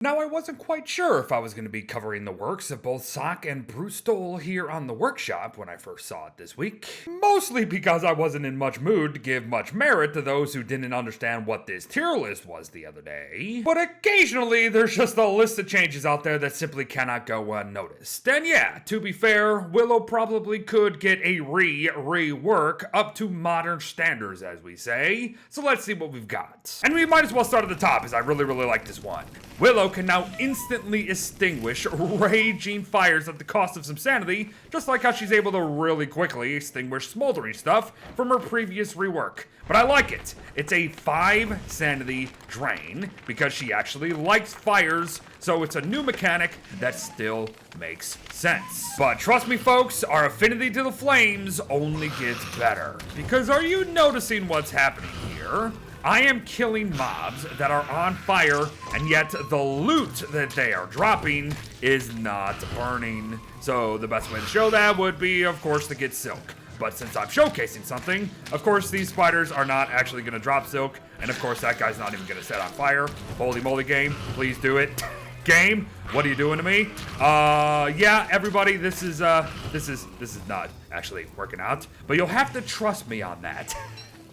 Now, I wasn't quite sure if I was going to be covering the works of both Sock and Brewstole here on the workshop when I first saw it this week, mostly because I wasn't in much mood to give much merit to those who didn't understand what this tier list was the other day. But occasionally, there's just a list of changes out there that simply cannot go unnoticed. And yeah, to be fair, Willow probably could get a rework up to modern standards, as we say. So let's see what we've got. And we might as well start at the top, as I really like this one. Willow can now instantly extinguish raging fires at the cost of some sanity, just like how she's able to really quickly extinguish smoldering stuff from her previous rework. But I like it. It's a 5 sanity drain, because she actually likes fires, so it's a new mechanic that still makes sense. But trust me folks, our affinity to the flames only gets better. Because are you noticing what's happening here? I am killing mobs that are on fire, and yet the loot that they are dropping is not burning. So the best way to show that would be, of course, to get silk. But since I'm showcasing something, of course these spiders are not actually going to drop silk, and of course that guy's not even going to set on fire. Holy moly, game, please do it. Game, what are you doing to me? Yeah, everybody, this is not actually working out, but you'll have to trust me on that.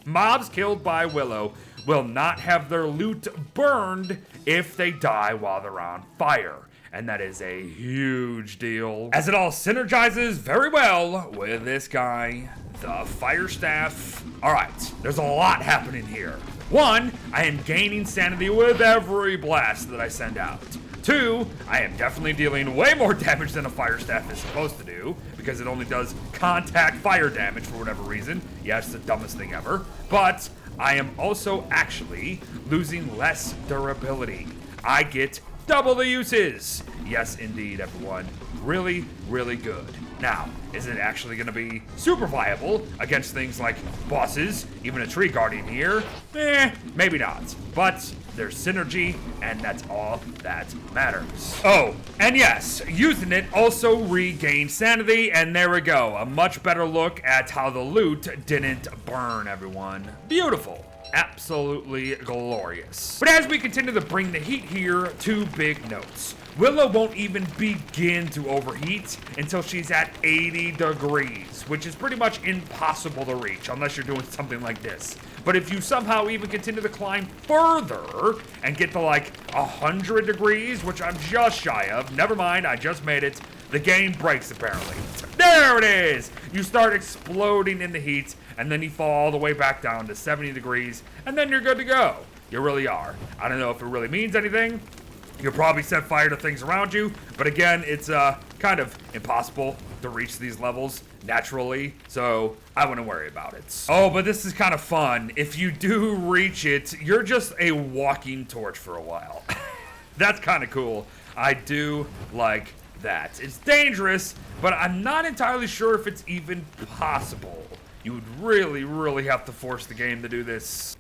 Mobs killed by Willow will not have their loot burned if they die while they're on fire. And that is a huge deal, as it all synergizes very well with this guy, the Fire Staff. Alright, there's a lot happening here. 1, I am gaining sanity with every blast that I send out. 2, I am definitely dealing way more damage than a Fire Staff is supposed to do, because it only does contact fire damage for whatever reason. Yeah, it's the dumbest thing ever. But I am also actually losing less durability. I get double the uses. Yes, indeed, everyone. Really good. Now, is it actually going to be super viable against things like bosses, even a tree guardian here? Maybe not. But there's synergy, and that's all that matters. Oh, and yes, using it also regains sanity, and there we go. A much better look at how the loot didn't burn, everyone. Beautiful. Absolutely glorious. But as we continue to bring the heat here, 2 big notes. Willow won't even begin to overheat until she's at 80 degrees, which is pretty much impossible to reach unless you're doing something like this. But if you somehow even continue to climb further and get to like 100 degrees, which I'm just shy of, never mind, I just made it, the game breaks apparently. There it is! You start exploding in the heat, and then you fall all the way back down to 70 degrees, and then you're good to go. You really are. I don't know if it really means anything. You'll probably set fire to things around you, but again, it's kind of impossible to reach these levels naturally, so I wouldn't worry about it. Oh, but this is kind of fun. If you do reach it, you're just a walking torch for a while. That's kind of cool. I do like that. It's dangerous, but I'm not entirely sure if it's even possible. You would really have to force the game to do this.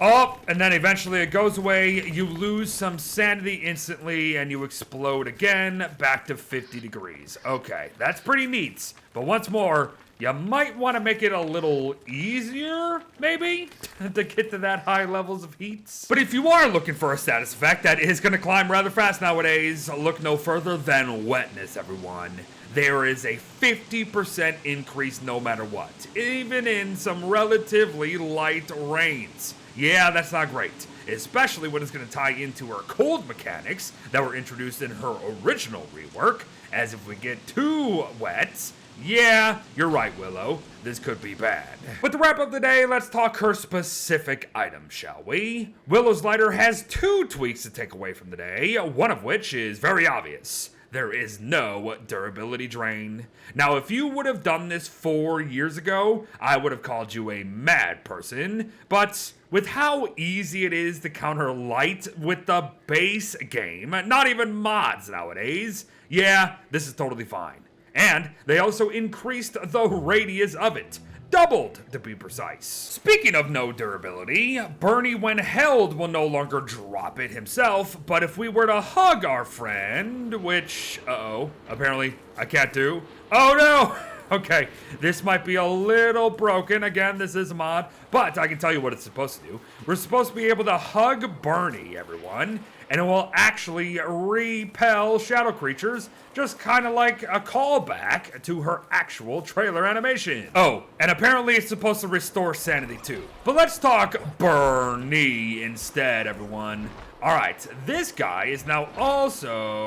Oh, and then eventually it goes away, you lose some sanity instantly, and you explode again, back to 50 degrees. Okay, that's pretty neat. But once more, you might want to make it a little easier, maybe, to get to that high levels of heat. But if you are looking for a status effect that is going to climb rather fast nowadays, look no further than wetness, everyone. There is a 50% increase no matter what, even in some relatively light rains. Yeah, that's not great, especially when it's going to tie into her cold mechanics that were introduced in her original rework, as if we get too wet, yeah, you're right, Willow, this could be bad. But to wrap up the day, let's talk her specific item, shall we? Willow's lighter has 2 tweaks to take away from the day, one of which is very obvious. There is no durability drain. Now, if you would have done this 4 years ago, I would have called you a mad person. But with how easy it is to counter light with the base game, not even mods nowadays, yeah, this is totally fine. And they also increased the radius of it. Doubled, to be precise. Speaking of no durability, Bernie when held will no longer drop it himself, but if we were to hug our friend, which, apparently I can't do. Oh no! Okay, this might be a little broken. Again, this is a mod, but I can tell you what it's supposed to do. We're supposed to be able to hug Bernie, everyone, and it will actually repel shadow creatures, just kind of like a callback to her actual trailer animation. Oh, and apparently it's supposed to restore sanity too. But let's talk Bernie instead, everyone. All right, this guy is now also...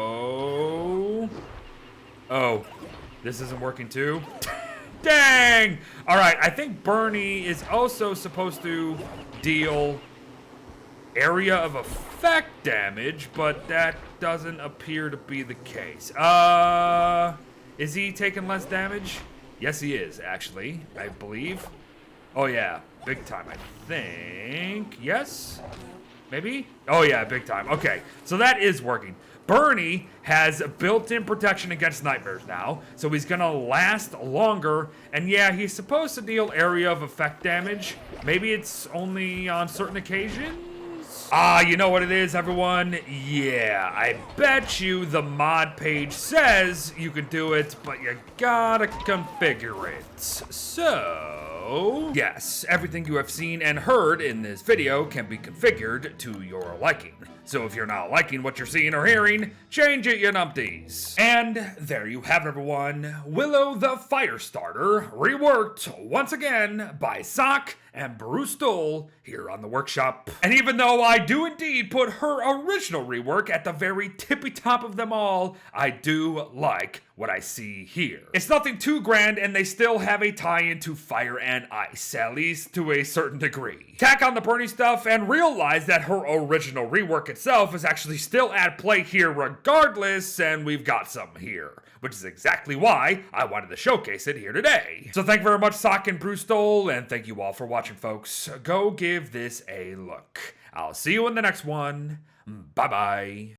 Oh, this isn't working too? Dang! All right, I think Bernie is also supposed to deal area of effect damage, but that doesn't appear to be the case. Is he taking less damage? Yes, he is, actually, I believe. Oh, yeah, big time, I think. Yes? Maybe? Oh, yeah, big time. Okay, so that is working. Bernie has built-in protection against nightmares now, so he's gonna last longer, and yeah, he's supposed to deal area of effect damage. Maybe it's only on certain occasions? You know what it is, everyone? Yeah, I bet you the mod page says you can do it, but you gotta configure it. So, yes, everything you have seen and heard in this video can be configured to your liking. So if you're not liking what you're seeing or hearing, change it, you numpties. And there you have it, everyone. Willow the Firestarter, reworked once again by Sock and Brewstol here on the workshop. And even though I do indeed put her original rework at the very tippy top of them all, I do like what I see here. It's nothing too grand, and they still have a tie-in to Fire and Ice, at least to a certain degree. Tack on the Bernie stuff and realize that her original rework itself is actually still at play here regardless, and we've got some here, which is exactly why I wanted to showcase it here today. So thank you very much, Sock and Brewstol, and thank you all for watching, folks. Go give this a look. I'll see you in the next one. Bye-bye.